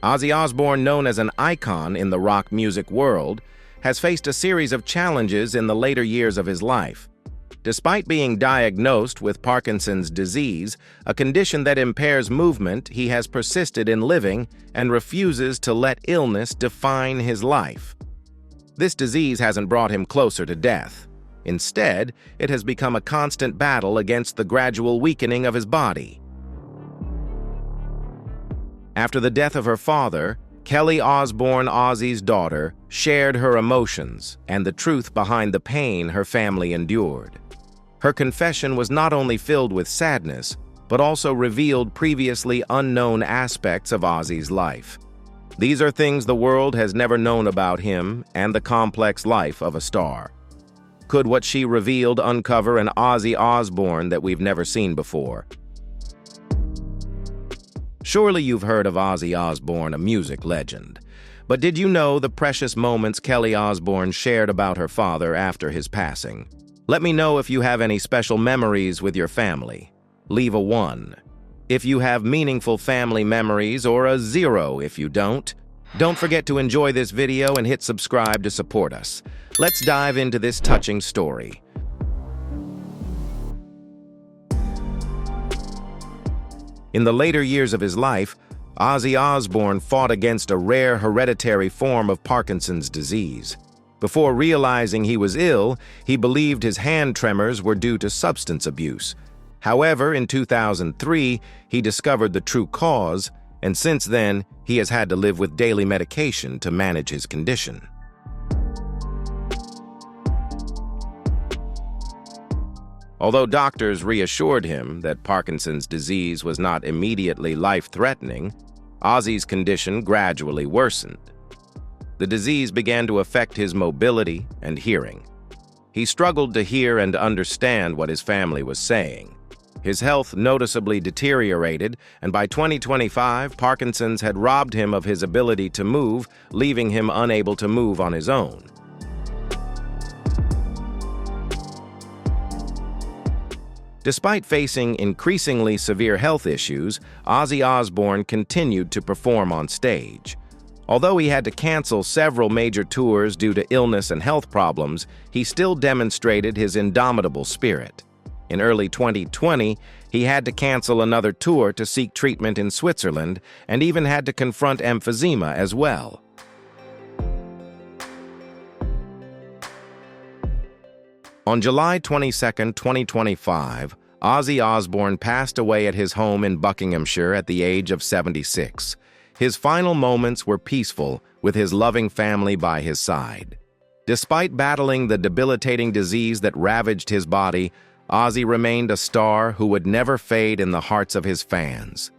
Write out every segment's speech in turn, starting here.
Ozzy Osbourne, known as an icon in the rock music world, has faced a series of challenges in the later years of his life. Despite being diagnosed with Parkinson's disease, a condition that impairs movement, he has persisted in living and refuses to let illness define his life. This disease hasn't brought him closer to death. Instead, it has become a constant battle against the gradual weakening of his body. After the death of her father, Kelly Osbourne, Ozzy's daughter, shared her emotions and the truth behind the pain her family endured. Her confession was not only filled with sadness, but also revealed previously unknown aspects of Ozzy's life. These are things the world has never known about him and the complex life of a star. Could what she revealed uncover an Ozzy Osbourne that we've never seen before? Surely you've heard of Ozzy Osbourne, a music legend. But did you know the precious moments Kelly Osbourne shared about her father after his passing? Let me know if you have any special memories with your family. Leave a 1 if you have meaningful family memories, or a 0 if you don't. Don't forget to enjoy this video and hit subscribe to support us. Let's dive into this touching story. In the later years of his life, Ozzy Osbourne fought against a rare hereditary form of Parkinson's disease. Before realizing he was ill, he believed his hand tremors were due to substance abuse. However, in 2003, he discovered the true cause, and since then, he has had to live with daily medication to manage his condition. Although doctors reassured him that Parkinson's disease was not immediately life-threatening, Ozzy's condition gradually worsened. The disease began to affect his mobility and hearing. He struggled to hear and understand what his family was saying. His health noticeably deteriorated, and by 2025, Parkinson's had robbed him of his ability to move, leaving him unable to move on his own. Despite facing increasingly severe health issues, Ozzy Osbourne continued to perform on stage. Although he had to cancel several major tours due to illness and health problems, he still demonstrated his indomitable spirit. In early 2020, he had to cancel another tour to seek treatment in Switzerland, and even had to confront emphysema as well. On July 22, 2025, Ozzy Osbourne passed away at his home in Buckinghamshire at the age of 76. His final moments were peaceful, with his loving family by his side. Despite battling the debilitating disease that ravaged his body, Ozzy remained a star who would never fade in the hearts of his fans.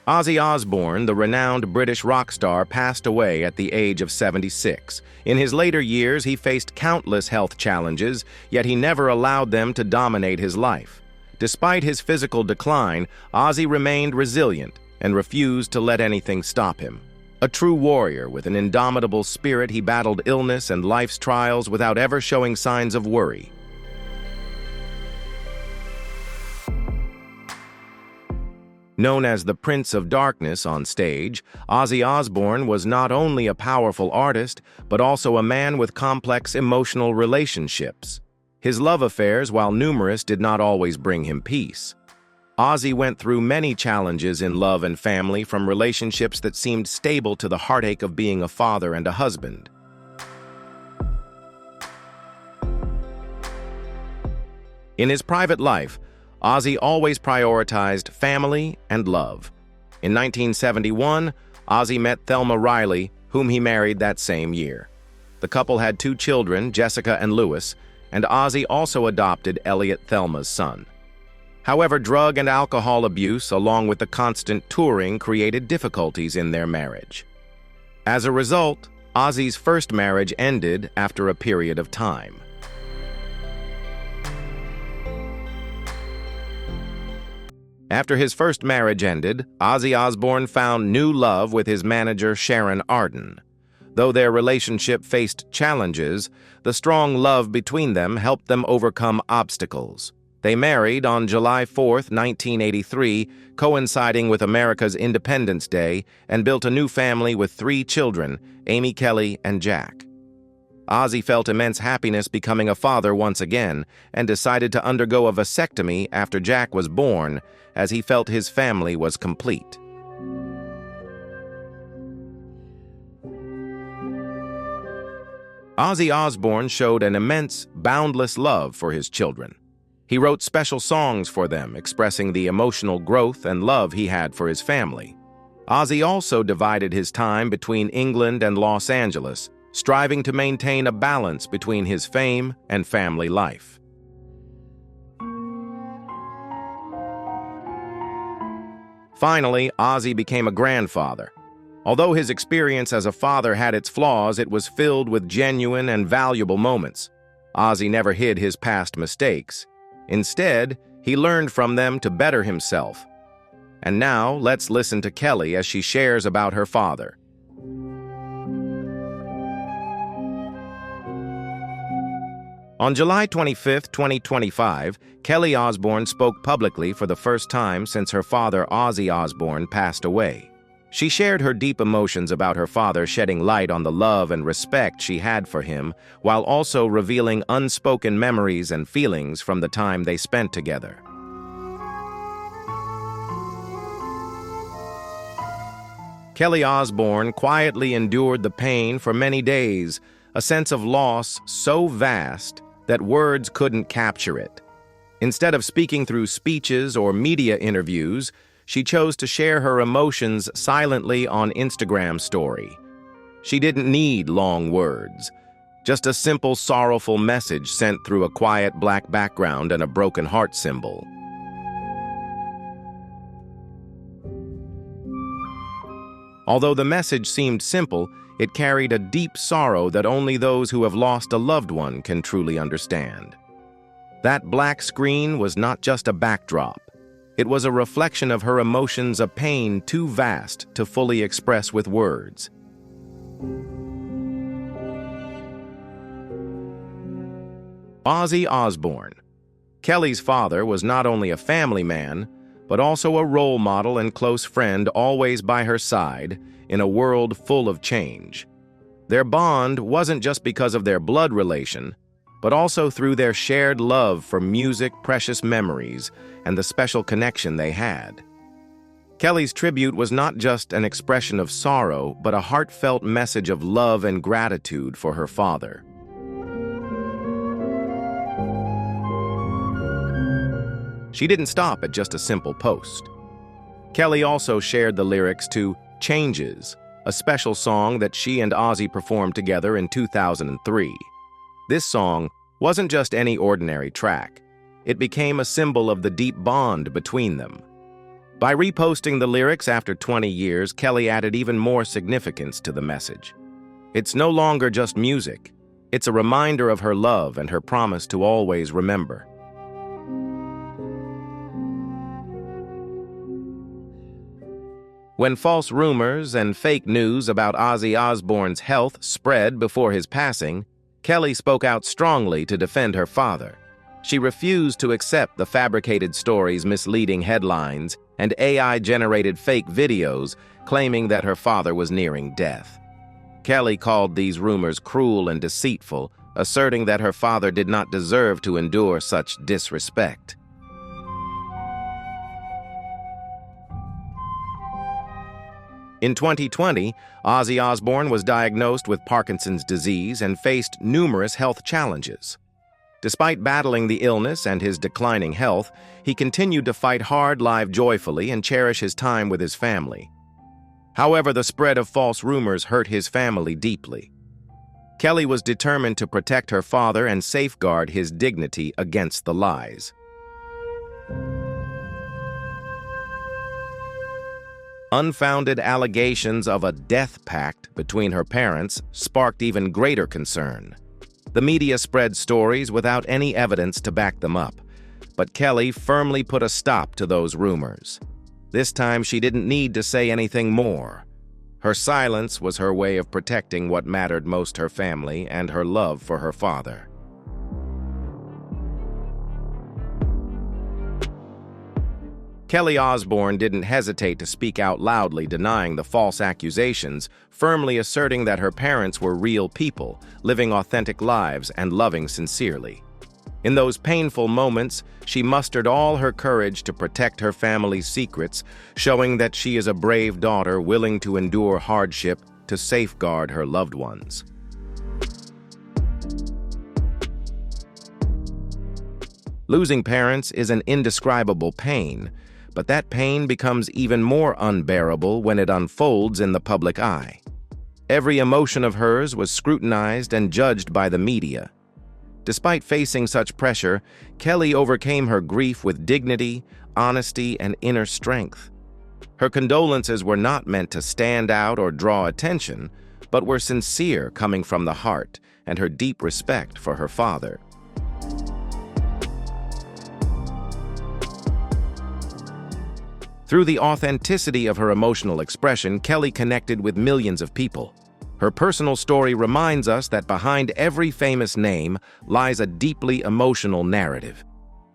Ozzy Osbourne, the renowned British rock star, passed away at the age of 76. In his later years, he faced countless health challenges, yet he never allowed them to dominate his life. Despite his physical decline, Ozzy remained resilient and refused to let anything stop him. A true warrior with an indomitable spirit, he battled illness and life's trials without ever showing signs of worry. Known as the Prince of Darkness on stage, Ozzy Osbourne was not only a powerful artist, but also a man with complex emotional relationships. His love affairs, while numerous, did not always bring him peace. Ozzy went through many challenges in love and family, from relationships that seemed stable to the heartache of being a father and a husband. In his private life, Ozzy always prioritized family and love. In 1971, Ozzy met Thelma Riley, whom he married that same year. The couple had 2 children, Jessica and Lewis, and Ozzy also adopted Elliot, Thelma's son. However, drug and alcohol abuse, along with the constant touring, created difficulties in their marriage. As a result, Ozzy's first marriage ended after a period of time. After his first marriage ended, Ozzy Osbourne found new love with his manager Sharon Arden. Though their relationship faced challenges, the strong love between them helped them overcome obstacles. They married on July 4, 1983, coinciding with America's Independence Day, and built a new family with 3 children, Amy, Kelly, and Jack. Ozzy felt immense happiness becoming a father once again and decided to undergo a vasectomy after Jack was born, as he felt his family was complete. Ozzy Osbourne showed an immense, boundless love for his children. He wrote special songs for them, expressing the emotional growth and love he had for his family. Ozzy also divided his time between England and Los Angeles, striving to maintain a balance between his fame and family life. Finally, Ozzy became a grandfather. Although his experience as a father had its flaws, it was filled with genuine and valuable moments. Ozzy never hid his past mistakes. Instead, he learned from them to better himself. And now, let's listen to Kelly as she shares about her father. On July 25, 2025, Kelly Osbourne spoke publicly for the first time since her father, Ozzy Osbourne, passed away. She shared her deep emotions about her father, shedding light on the love and respect she had for him, while also revealing unspoken memories and feelings from the time they spent together. Kelly Osbourne quietly endured the pain for many days, a sense of loss so vast that words couldn't capture it. Instead of speaking through speeches or media interviews, she chose to share her emotions silently on Instagram story. She didn't need long words, just a simple, sorrowful message sent through a quiet black background and a broken heart symbol. Although the message seemed simple, it carried a deep sorrow that only those who have lost a loved one can truly understand. That black screen was not just a backdrop. It was a reflection of her emotions, a pain too vast to fully express with words. Ozzy Osbourne. Kelly's father was not only a family man, but also a role model and close friend, always by her side in a world full of change. Their bond wasn't just because of their blood relation, but also through their shared love for music, precious memories, and the special connection they had. Kelly's tribute was not just an expression of sorrow, but a heartfelt message of love and gratitude for her father. She didn't stop at just a simple post. Kelly also shared the lyrics to Changes, a special song that she and Ozzy performed together in 2003. This song wasn't just any ordinary track. It became a symbol of the deep bond between them. By reposting the lyrics after 20 years, Kelly added even more significance to the message. It's no longer just music. It's a reminder of her love and her promise to always remember. When false rumors and fake news about Ozzy Osbourne's health spread before his passing, Kelly spoke out strongly to defend her father. She refused to accept the fabricated stories, misleading headlines, and AI-generated fake videos claiming that her father was nearing death. Kelly called these rumors cruel and deceitful, asserting that her father did not deserve to endure such disrespect. In 2020, Ozzy Osbourne was diagnosed with Parkinson's disease and faced numerous health challenges. Despite battling the illness and his declining health, he continued to fight hard, live joyfully, and cherish his time with his family. However, the spread of false rumors hurt his family deeply. Kelly was determined to protect her father and safeguard his dignity against the lies. Unfounded allegations of a death pact between her parents sparked even greater concern. The media spread stories without any evidence to back them up, but Kelly firmly put a stop to those rumors. This time, she didn't need to say anything more. Her silence was her way of protecting what mattered most: her family and her love for her father. Kelly Osbourne didn't hesitate to speak out loudly, denying the false accusations, firmly asserting that her parents were real people, living authentic lives and loving sincerely. In those painful moments, she mustered all her courage to protect her family's secrets, showing that she is a brave daughter willing to endure hardship to safeguard her loved ones. Losing parents is an indescribable pain, but that pain becomes even more unbearable when it unfolds in the public eye. Every emotion of hers was scrutinized and judged by the media. Despite facing such pressure, Kelly overcame her grief with dignity, honesty, and inner strength. Her condolences were not meant to stand out or draw attention, but were sincere, coming from the heart and her deep respect for her father. Through the authenticity of her emotional expression, Kelly connected with millions of people. Her personal story reminds us that behind every famous name lies a deeply emotional narrative.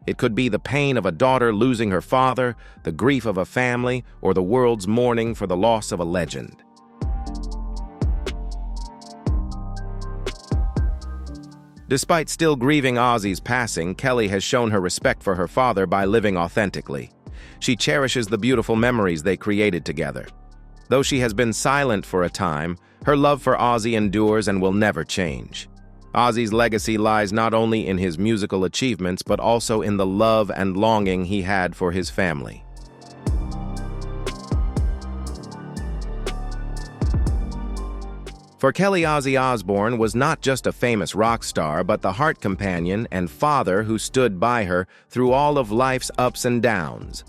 It could be the pain of a daughter losing her father, the grief of a family, or the world's mourning for the loss of a legend. Despite still grieving Ozzy's passing, Kelly has shown her respect for her father by living authentically. She cherishes the beautiful memories they created together. Though she has been silent for a time, her love for Ozzy endures and will never change. Ozzy's legacy lies not only in his musical achievements, but also in the love and longing he had for his family. For Kelly, Ozzy Osbourne was not just a famous rock star, but the heart companion and father who stood by her through all of life's ups and downs.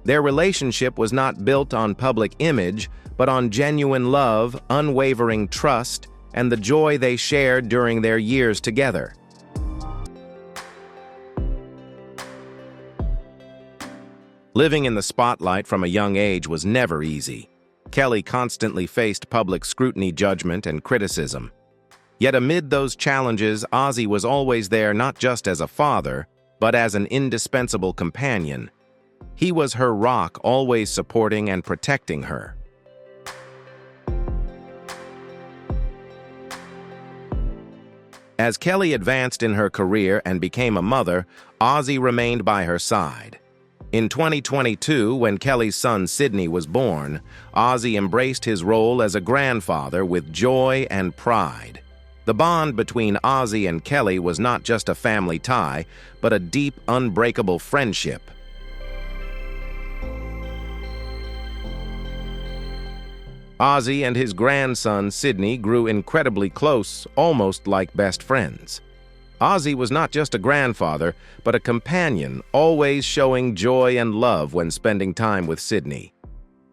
Their relationship was not built on public image, but on genuine love, unwavering trust, and the joy they shared during their years together. Living in the spotlight from a young age was never easy. Kelly constantly faced public scrutiny, judgment, and criticism. Yet amid those challenges, Ozzy was always there not just as a father, but as an indispensable companion. He was her rock, always supporting and protecting her. As Kelly advanced in her career and became a mother, Ozzy remained by her side. In 2022, when Kelly's son Sydney was born, Ozzy embraced his role as a grandfather with joy and pride. The bond between Ozzy and Kelly was not just a family tie, but a deep, unbreakable friendship. Ozzy and his grandson Sydney grew incredibly close, almost like best friends. Ozzy was not just a grandfather, but a companion, always showing joy and love when spending time with Sydney.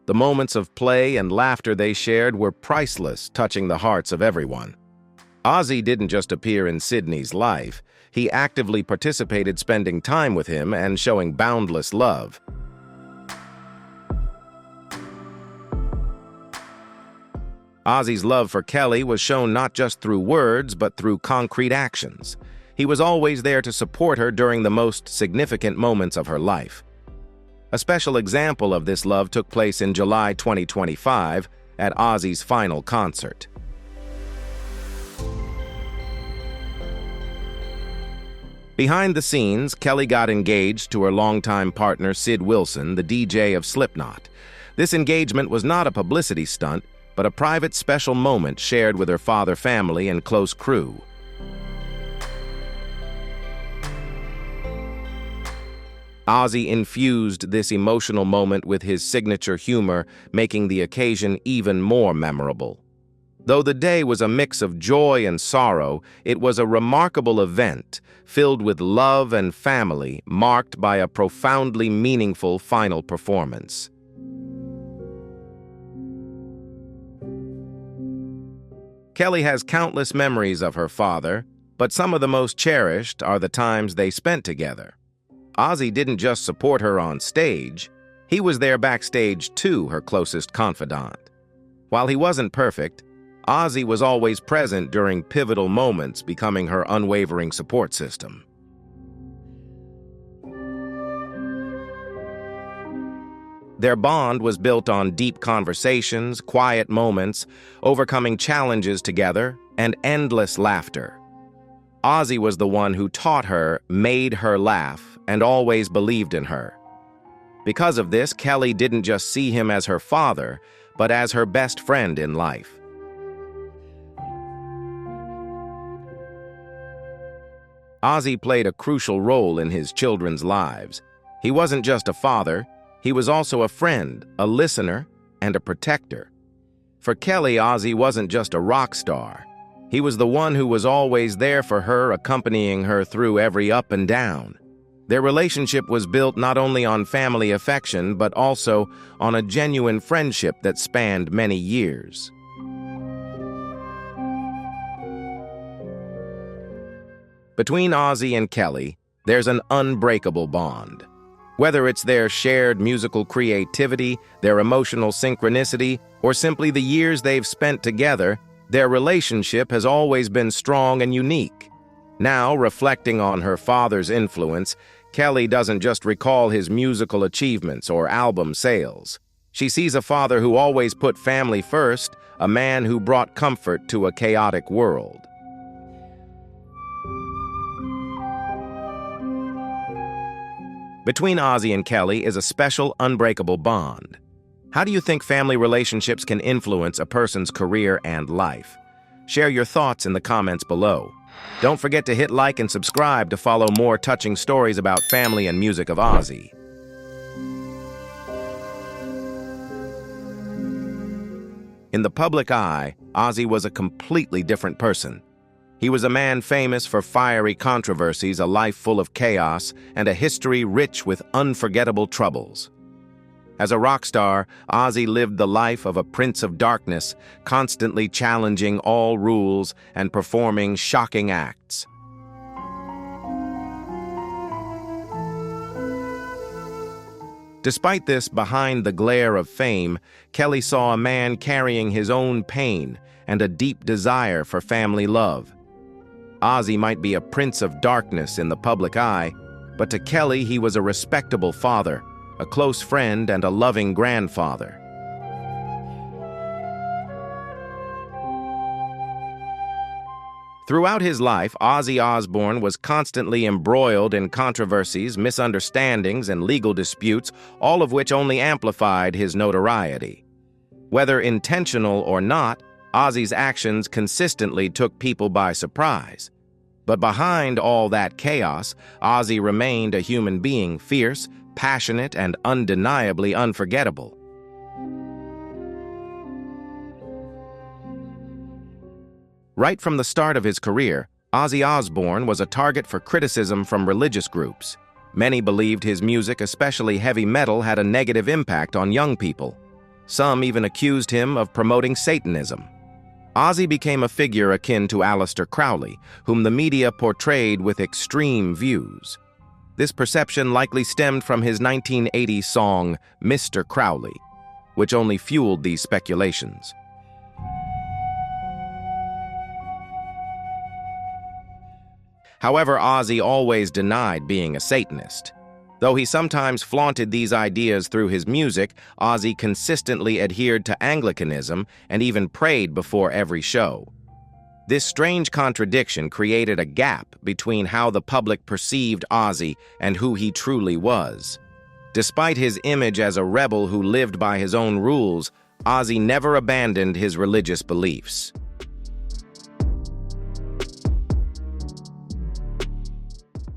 The moments of play and laughter they shared were priceless, touching the hearts of everyone. Ozzy didn't just appear in Sydney's life, he actively participated, spending time with him and showing boundless love. Ozzy's love for Kelly was shown not just through words, but through concrete actions. He was always there to support her during the most significant moments of her life. A special example of this love took place in July 2025 at Ozzy's final concert. Behind the scenes, Kelly got engaged to her longtime partner Sid Wilson, the DJ of Slipknot. This engagement was not a publicity stunt, but a private special moment shared with her father, family, and close crew. Ozzy infused this emotional moment with his signature humor, making the occasion even more memorable. Though the day was a mix of joy and sorrow, it was a remarkable event, filled with love and family, marked by a profoundly meaningful final performance. Kelly has countless memories of her father, but some of the most cherished are the times they spent together. Ozzy didn't just support her on stage, he was there backstage too, her closest confidant. While he wasn't perfect, Ozzy was always present during pivotal moments, becoming her unwavering support system. Their bond was built on deep conversations, quiet moments, overcoming challenges together, and endless laughter. Ozzy was the one who taught her, made her laugh, and always believed in her. Because of this, Kelly didn't just see him as her father, but as her best friend in life. Ozzy played a crucial role in his children's lives. He wasn't just a father, he was also a friend, a listener, and a protector. For Kelly, Ozzy wasn't just a rock star. He was the one who was always there for her, accompanying her through every up and down. Their relationship was built not only on family affection, but also on a genuine friendship that spanned many years. Between Ozzy and Kelly, there's an unbreakable bond. Whether it's their shared musical creativity, their emotional synchronicity, or simply the years they've spent together, their relationship has always been strong and unique. Now, reflecting on her father's influence, Kelly doesn't just recall his musical achievements or album sales. She sees a father who always put family first, a man who brought comfort to a chaotic world. Between Ozzy and Kelly is a special, unbreakable bond. How do you think family relationships can influence a person's career and life? Share your thoughts in the comments below. Don't forget to hit like and subscribe to follow more touching stories about family and music of Ozzy. In the public eye, Ozzy was a completely different person. He was a man famous for fiery controversies, a life full of chaos, and a history rich with unforgettable troubles. As a rock star, Ozzy lived the life of a prince of darkness, constantly challenging all rules and performing shocking acts. Despite this, behind the glare of fame, Kelly saw a man carrying his own pain and a deep desire for family love. Ozzy might be a prince of darkness in the public eye, but to Kelly he was a respectable father, a close friend, and a loving grandfather. Throughout his life, Ozzy Osbourne was constantly embroiled in controversies, misunderstandings, and legal disputes, all of which only amplified his notoriety. Whether intentional or not, Ozzy's actions consistently took people by surprise. But behind all that chaos, Ozzy remained a human being, fierce, passionate, and undeniably unforgettable. Right from the start of his career, Ozzy Osbourne was a target for criticism from religious groups. Many believed his music, especially heavy metal, had a negative impact on young people. Some even accused him of promoting Satanism. Ozzy became a figure akin to Aleister Crowley, whom the media portrayed with extreme views. This perception likely stemmed from his 1980 song, Mr. Crowley, which only fueled these speculations. However, Ozzy always denied being a Satanist. Though he sometimes flaunted these ideas through his music, Ozzy consistently adhered to Anglicanism and even prayed before every show. This strange contradiction created a gap between how the public perceived Ozzy and who he truly was. Despite his image as a rebel who lived by his own rules, Ozzy never abandoned his religious beliefs.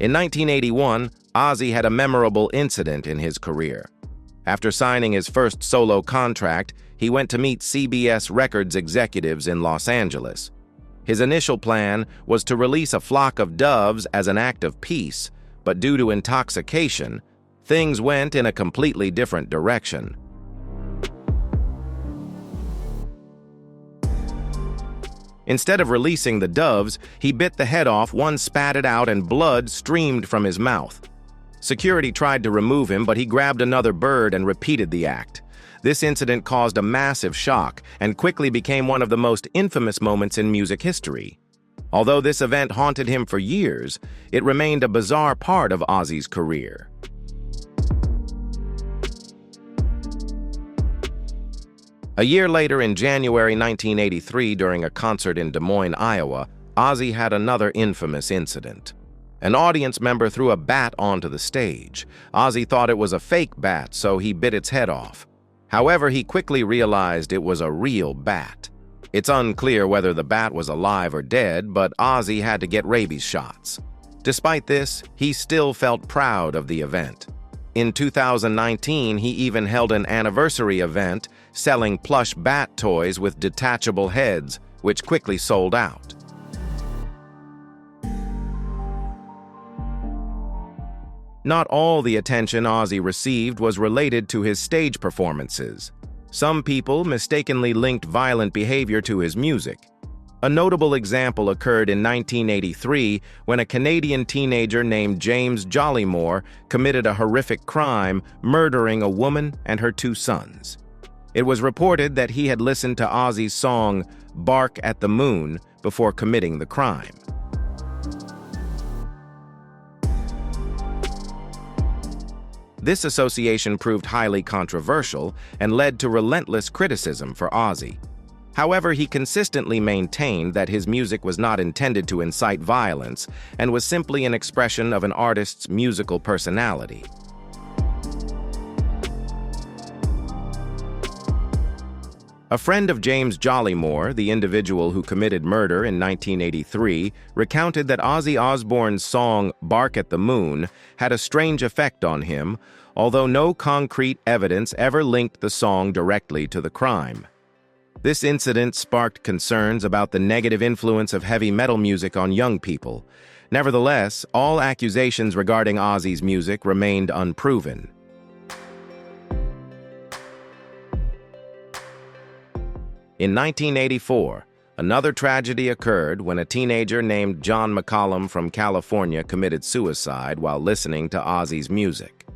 In 1981, Ozzy had a memorable incident in his career. After signing his first solo contract, he went to meet CBS Records executives in Los Angeles. His initial plan was to release a flock of doves as an act of peace, but due to intoxication, things went in a completely different direction. Instead of releasing the doves, he bit the head off, one spat it out, and blood streamed from his mouth. Security tried to remove him, but he grabbed another bird and repeated the act. This incident caused a massive shock and quickly became one of the most infamous moments in music history. Although this event haunted him for years, it remained a bizarre part of Ozzy's career. A year later, in January 1983, during a concert in Des Moines, Iowa, Ozzy had another infamous incident. An audience member threw a bat onto the stage. Ozzy thought it was a fake bat, so he bit its head off. However, he quickly realized it was a real bat. It's unclear whether the bat was alive or dead, but Ozzy had to get rabies shots. Despite this, he still felt proud of the event. In 2019, he even held an anniversary event selling plush bat toys with detachable heads, which quickly sold out. Not all the attention Ozzy received was related to his stage performances. Some people mistakenly linked violent behavior to his music. A notable example occurred in 1983 when a Canadian teenager named James Jollymore committed a horrific crime, murdering a woman and her 2 sons. It was reported that he had listened to Ozzy's song "Bark at the Moon" before committing the crime. This association proved highly controversial and led to relentless criticism for Ozzy. However, he consistently maintained that his music was not intended to incite violence and was simply an expression of an artist's musical personality. A friend of James Jollymore, the individual who committed murder in 1983, recounted that Ozzy Osbourne's song "Bark at the Moon" had a strange effect on him, although no concrete evidence ever linked the song directly to the crime. This incident sparked concerns about the negative influence of heavy metal music on young people. Nevertheless, all accusations regarding Ozzy's music remained unproven. In 1984, another tragedy occurred when a teenager named John McCollum from California committed suicide while listening to Ozzy's music.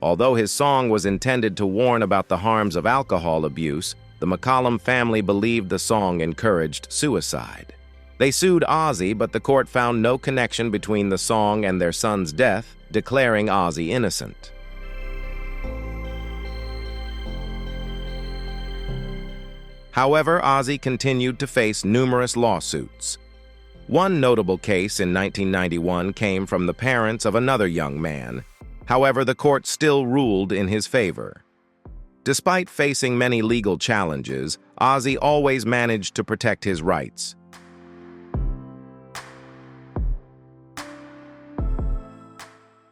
Although his song was intended to warn about the harms of alcohol abuse, the McCollum family believed the song encouraged suicide. They sued Ozzy, but the court found no connection between the song and their son's death, declaring Ozzy innocent. However, Ozzy continued to face numerous lawsuits. One notable case in 1991 came from the parents of another young man. However, the court still ruled in his favor. Despite facing many legal challenges, Ozzy always managed to protect his rights.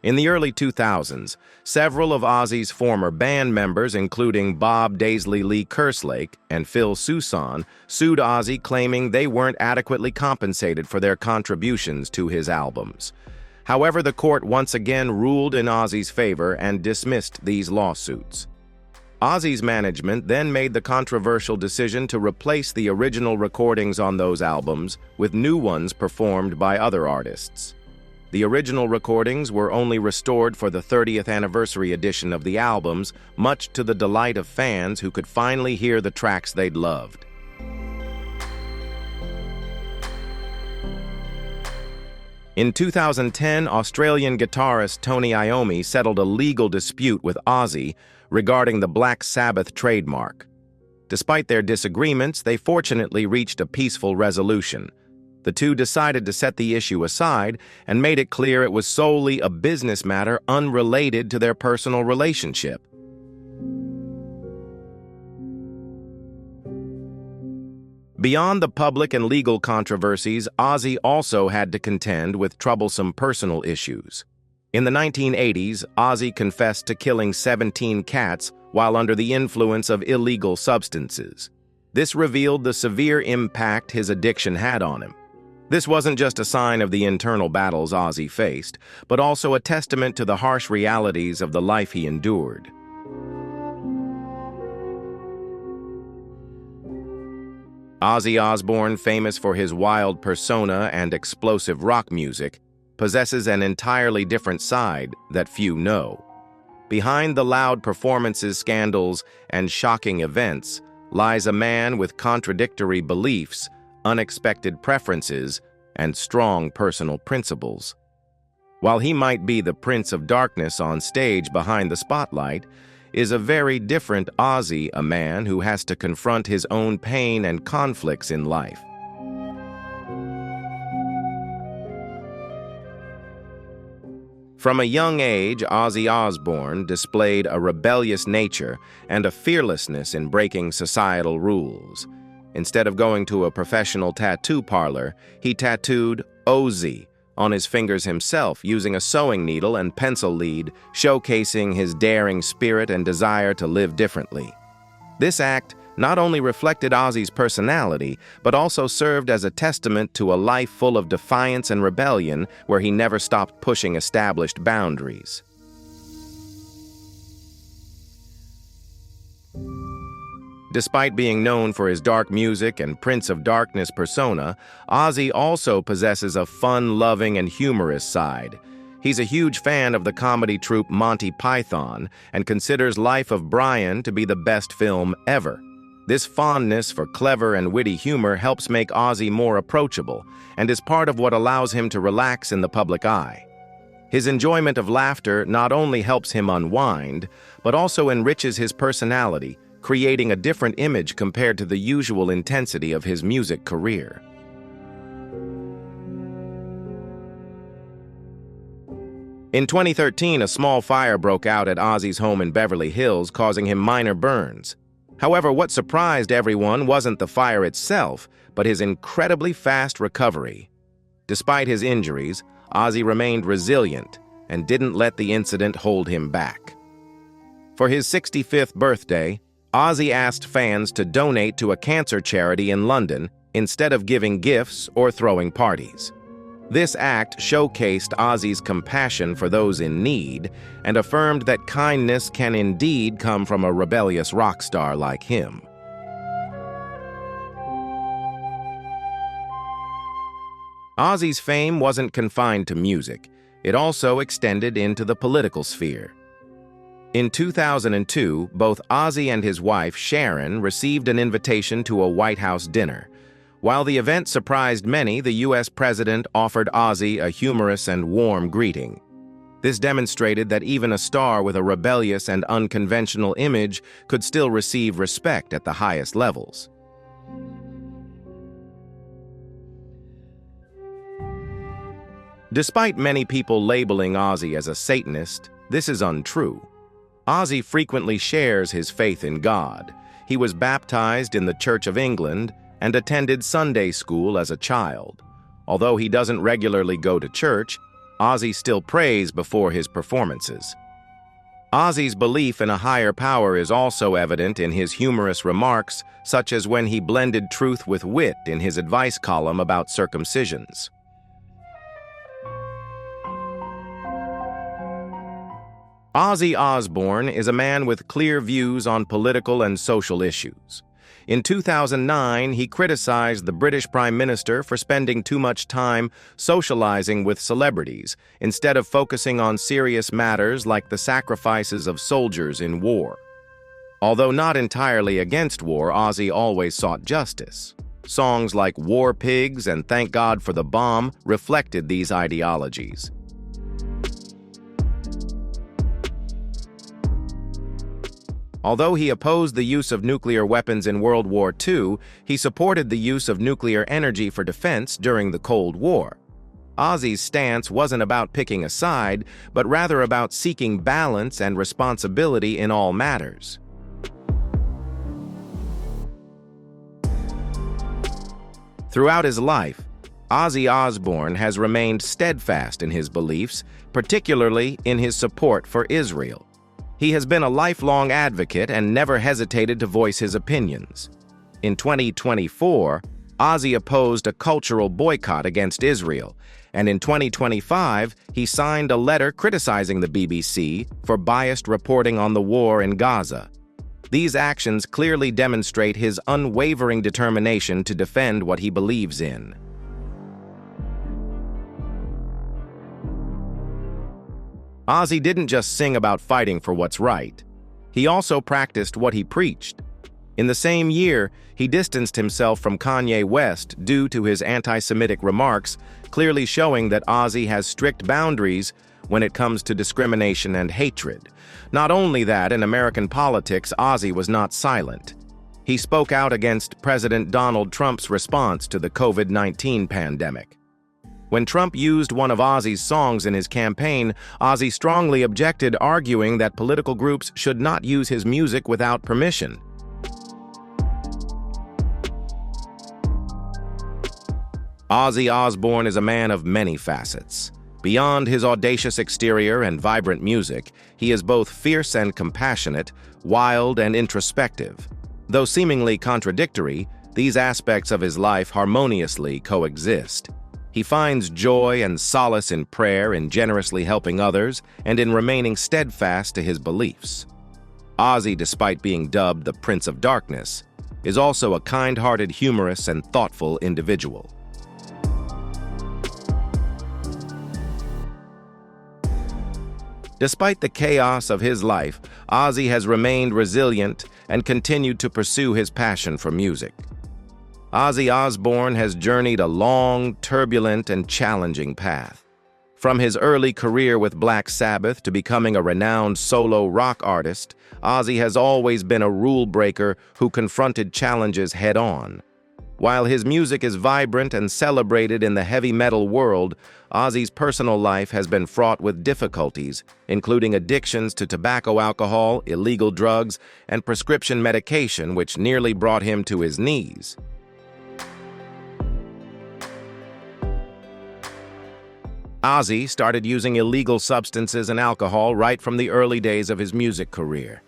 In the early 2000s, several of Ozzy's former band members, including Bob Daisley Lee Kerslake and Phil Soussan, sued Ozzy, claiming they weren't adequately compensated for their contributions to his albums. However, the court once again ruled in Ozzy's favor and dismissed these lawsuits. Ozzy's management then made the controversial decision to replace the original recordings on those albums with new ones performed by other artists. The original recordings were only restored for the 30th anniversary edition of the albums, much to the delight of fans who could finally hear the tracks they'd loved. In 2010, Australian guitarist Tony Iommi settled a legal dispute with Ozzy regarding the Black Sabbath trademark. Despite their disagreements, they fortunately reached a peaceful resolution. The two decided to set the issue aside and made it clear it was solely a business matter unrelated to their personal relationship. Beyond the public and legal controversies, Ozzy also had to contend with troublesome personal issues. In the 1980s, Ozzy confessed to killing 17 cats while under the influence of illegal substances. This revealed the severe impact his addiction had on him. This wasn't just a sign of the internal battles Ozzy faced, but also a testament to the harsh realities of the life he endured. Ozzy Osbourne, famous for his wild persona and explosive rock music, possesses an entirely different side that few know. Behind the loud performances, scandals, and shocking events lies a man with contradictory beliefs, unexpected preferences, and strong personal principles. While he might be the Prince of Darkness on stage behind the spotlight, is a very different Ozzy, a man who has to confront his own pain and conflicts in life. From a young age, Ozzy Osbourne displayed a rebellious nature and a fearlessness in breaking societal rules. Instead of going to a professional tattoo parlor, he tattooed Ozzy on his fingers himself using a sewing needle and pencil lead, showcasing his daring spirit and desire to live differently. This act not only reflected Ozzy's personality, but also served as a testament to a life full of defiance and rebellion where he never stopped pushing established boundaries. Despite being known for his dark music and Prince of Darkness persona, Ozzy also possesses a fun-loving and humorous side. He's a huge fan of the comedy troupe Monty Python and considers Life of Brian to be the best film ever. This fondness for clever and witty humor helps make Ozzy more approachable and is part of what allows him to relax in the public eye. His enjoyment of laughter not only helps him unwind, but also enriches his personality, creating a different image compared to the usual intensity of his music career. In 2013, a small fire broke out at Ozzy's home in Beverly Hills, causing him minor burns. However, what surprised everyone wasn't the fire itself, but his incredibly fast recovery. Despite his injuries, Ozzy remained resilient and didn't let the incident hold him back. For his 65th birthday, Ozzy asked fans to donate to a cancer charity in London instead of giving gifts or throwing parties. This act showcased Ozzy's compassion for those in need and affirmed that kindness can indeed come from a rebellious rock star like him. Ozzy's fame wasn't confined to music. It also extended into the political sphere. In 2002, both Ozzy and his wife, Sharon, received an invitation to a White House dinner. While the event surprised many, the U.S. president offered Ozzy a humorous and warm greeting. This demonstrated that even a star with a rebellious and unconventional image could still receive respect at the highest levels. Despite many people labeling Ozzy as a Satanist, this is untrue. Ozzy frequently shares his faith in God. He was baptized in the Church of England and attended Sunday school as a child. Although he doesn't regularly go to church, Ozzy still prays before his performances. Ozzy's belief in a higher power is also evident in his humorous remarks, such as when he blended truth with wit in his advice column about circumcisions. Ozzy Osbourne is a man with clear views on political and social issues. In 2009, he criticized the British Prime Minister for spending too much time socializing with celebrities instead of focusing on serious matters like the sacrifices of soldiers in war. Although not entirely against war, Ozzy always sought justice. Songs like War Pigs and Thank God for the Bomb reflected these ideologies. Although he opposed the use of nuclear weapons in World War II, he supported the use of nuclear energy for defense during the Cold War. Ozzy's stance wasn't about picking a side, but rather about seeking balance and responsibility in all matters. Throughout his life, Ozzy Osbourne has remained steadfast in his beliefs, particularly in his support for Israel. He has been a lifelong advocate and never hesitated to voice his opinions. In 2024, Ozzy opposed a cultural boycott against Israel, and in 2025, he signed a letter criticizing the BBC for biased reporting on the war in Gaza. These actions clearly demonstrate his unwavering determination to defend what he believes in. Ozzy didn't just sing about fighting for what's right. He also practiced what he preached. In the same year, he distanced himself from Kanye West due to his anti-Semitic remarks, clearly showing that Ozzy has strict boundaries when it comes to discrimination and hatred. Not only that, in American politics, Ozzy was not silent. He spoke out against President Donald Trump's response to the COVID-19 pandemic. When Trump used one of Ozzy's songs in his campaign, Ozzy strongly objected, arguing that political groups should not use his music without permission. Ozzy Osbourne is a man of many facets. Beyond his audacious exterior and vibrant music, he is both fierce and compassionate, wild and introspective. Though seemingly contradictory, these aspects of his life harmoniously coexist. He finds joy and solace in prayer, in generously helping others, and in remaining steadfast to his beliefs. Ozzy, despite being dubbed the Prince of Darkness, is also a kind-hearted, humorous, and thoughtful individual. Despite the chaos of his life, Ozzy has remained resilient and continued to pursue his passion for music. Ozzy Osbourne has journeyed a long, turbulent, and challenging path. From his early career with Black Sabbath to becoming a renowned solo rock artist, Ozzy has always been a rule-breaker who confronted challenges head-on. While his music is vibrant and celebrated in the heavy metal world, Ozzy's personal life has been fraught with difficulties, including addictions to tobacco, alcohol, illegal drugs, and prescription medication, which nearly brought him to his knees. Ozzy started using illegal substances and alcohol right from the early days of his music career.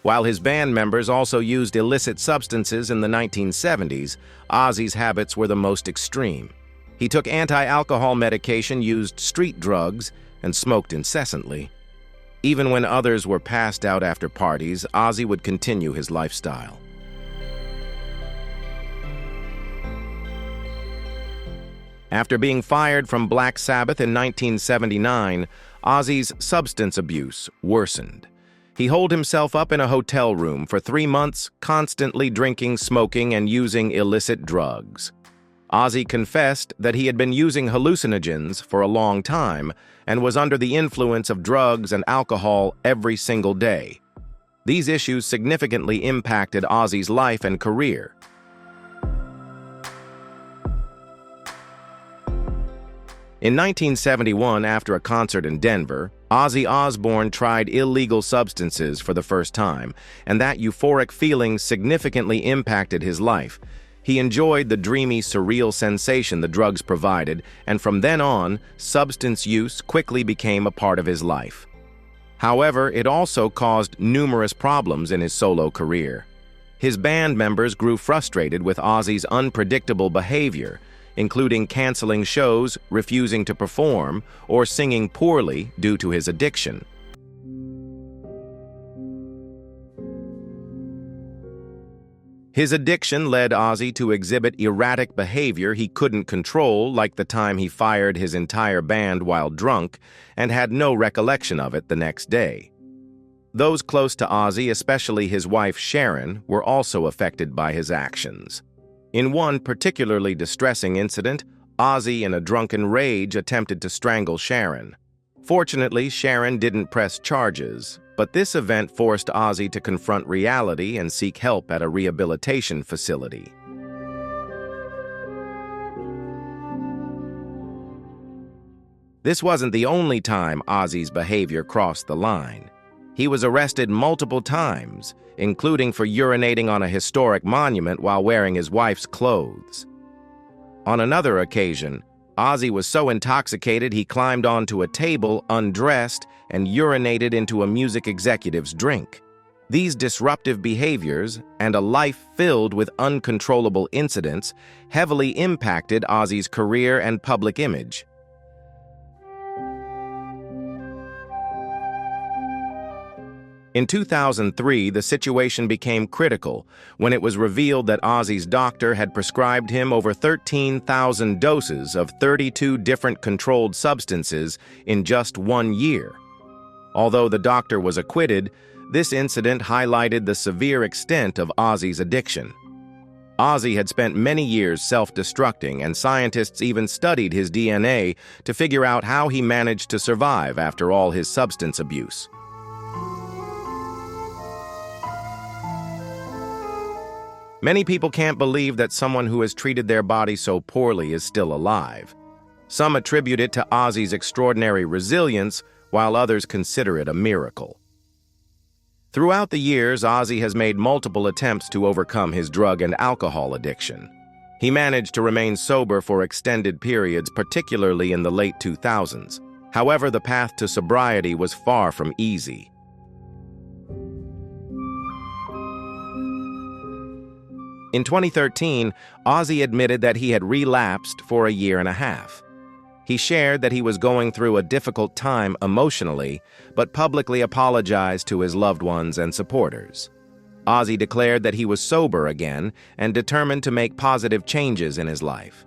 While his band members also used illicit substances in the 1970s, Ozzy's habits were the most extreme. He took anti-alcohol medication, used street drugs, and smoked incessantly. Even when others were passed out after parties, Ozzy would continue his lifestyle. After being fired from Black Sabbath in 1979, Ozzy's substance abuse worsened. He holed himself up in a hotel room for 3 months, constantly drinking, smoking, and using illicit drugs. Ozzy confessed that he had been using hallucinogens for a long time and was under the influence of drugs and alcohol every single day. These issues significantly impacted Ozzy's life and career. In 1971, after a concert in Denver, Ozzy Osbourne tried illegal substances for the first time, and that euphoric feeling significantly impacted his life. He enjoyed the dreamy, surreal sensation the drugs provided, and from then on, substance use quickly became a part of his life. However, it also caused numerous problems in his solo career. His band members grew frustrated with Ozzy's unpredictable behavior, including canceling shows, refusing to perform, or singing poorly due to his addiction. His addiction led Ozzy to exhibit erratic behavior he couldn't control, like the time he fired his entire band while drunk and had no recollection of it the next day. Those close to Ozzy, especially his wife Sharon, were also affected by his actions. In one particularly distressing incident, Ozzy, in a drunken rage, attempted to strangle Sharon. Fortunately, Sharon didn't press charges, but this event forced Ozzy to confront reality and seek help at a rehabilitation facility. This wasn't the only time Ozzy's behavior crossed the line. He was arrested multiple times, including for urinating on a historic monument while wearing his wife's clothes. On another occasion, Ozzy was so intoxicated he climbed onto a table undressed and urinated into a music executive's drink. These disruptive behaviors and a life filled with uncontrollable incidents heavily impacted Ozzy's career and public image. In 2003, the situation became critical when it was revealed that Ozzy's doctor had prescribed him over 13,000 doses of 32 different controlled substances in just 1 year. Although the doctor was acquitted, this incident highlighted the severe extent of Ozzy's addiction. Ozzy had spent many years self-destructing, and scientists even studied his DNA to figure out how he managed to survive after all his substance abuse. Many people can't believe that someone who has treated their body so poorly is still alive. Some attribute it to Ozzy's extraordinary resilience, while others consider it a miracle. Throughout the years, Ozzy has made multiple attempts to overcome his drug and alcohol addiction. He managed to remain sober for extended periods, particularly in the late 2000s. However, the path to sobriety was far from easy. In 2013, Ozzy admitted that he had relapsed for a year and a half. He shared that he was going through a difficult time emotionally, but publicly apologized to his loved ones and supporters. Ozzy declared that he was sober again and determined to make positive changes in his life.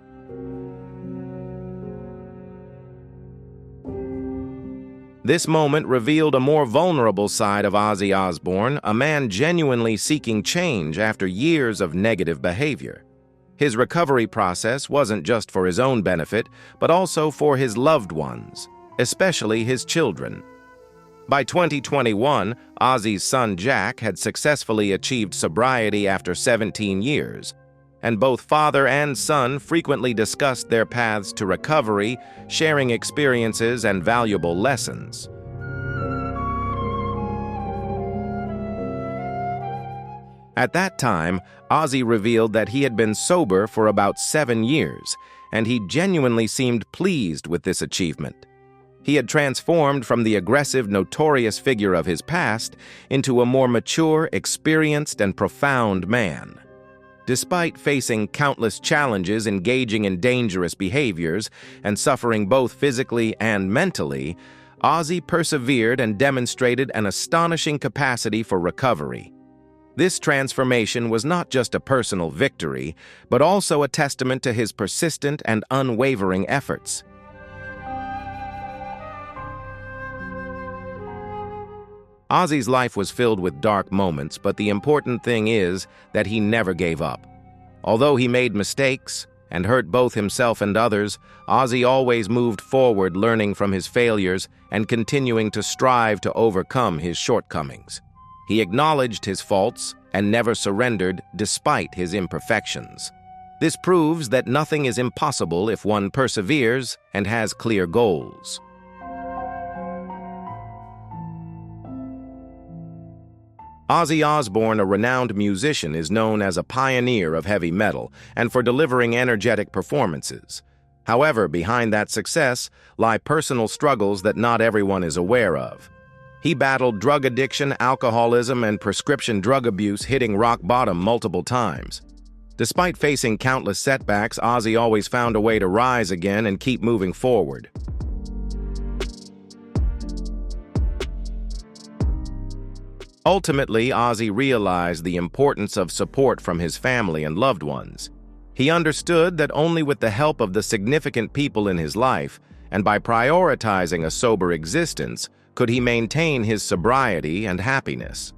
This moment revealed a more vulnerable side of Ozzy Osbourne, a man genuinely seeking change after years of negative behavior. His recovery process wasn't just for his own benefit, but also for his loved ones, especially his children. By 2021, Ozzy's son Jack had successfully achieved sobriety after 17 years, and both father and son frequently discussed their paths to recovery, sharing experiences and valuable lessons. At that time, Ozzy revealed that he had been sober for about 7 years, and he genuinely seemed pleased with this achievement. He had transformed from the aggressive, notorious figure of his past into a more mature, experienced, and profound man. Despite facing countless challenges, engaging in dangerous behaviors, and suffering both physically and mentally, Ozzy persevered and demonstrated an astonishing capacity for recovery. This transformation was not just a personal victory, but also a testament to his persistent and unwavering efforts. Ozzy's life was filled with dark moments, but the important thing is that he never gave up. Although he made mistakes and hurt both himself and others, Ozzy always moved forward, learning from his failures and continuing to strive to overcome his shortcomings. He acknowledged his faults and never surrendered despite his imperfections. This proves that nothing is impossible if one perseveres and has clear goals. Ozzy Osbourne, a renowned musician, is known as a pioneer of heavy metal and for delivering energetic performances. However, behind that success lie personal struggles that not everyone is aware of. He battled drug addiction, alcoholism, and prescription drug abuse, hitting rock bottom multiple times. Despite facing countless setbacks, Ozzy always found a way to rise again and keep moving forward. Ultimately, Ozzy realized the importance of support from his family and loved ones. He understood that only with the help of the significant people in his life, and by prioritizing a sober existence, could he maintain his sobriety and happiness.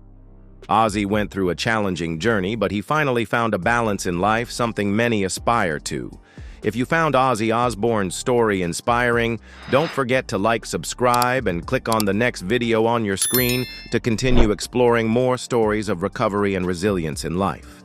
Ozzy went through a challenging journey, but he finally found a balance in life, something many aspire to. If you found Ozzy Osbourne's story inspiring, don't forget to like, subscribe, and click on the next video on your screen to continue exploring more stories of recovery and resilience in life.